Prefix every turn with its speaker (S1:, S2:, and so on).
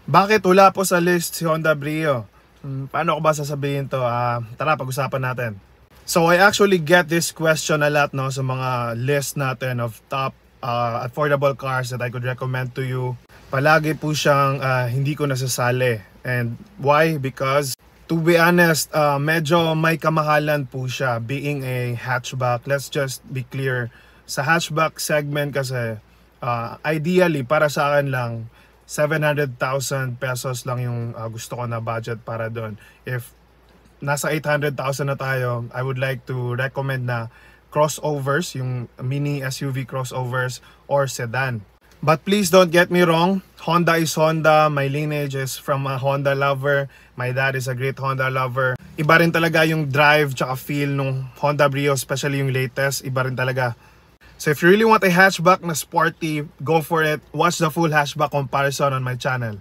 S1: Bakit wala po sa list si Honda Brio? Paano ko ba sasabihin to? Tara, pag-usapan natin. So I actually get this question a lot, no, sa mga list natin of top affordable cars that I could recommend to you. Palagi po siyang hindi ko nasasali. And why? Because to be honest, medyo may kamahalan po siya being a hatchback. Let's just be clear. Sa hatchback segment kasi, ideally para sa akin lang, 700,000 pesos lang yung gusto ko na budget para doon. If nasa 800,000 na tayo, I would like to recommend na crossovers, yung mini SUV crossovers or sedan. But please don't get me wrong, Honda is Honda. My lineage is from a Honda lover. My dad is a great Honda lover. Iba rin talaga yung drive tsaka feel nung Honda Brio, especially yung latest. Iba rin talaga. So if you really want a hatchback na sporty, go for it. Watch the full hatchback comparison on my channel.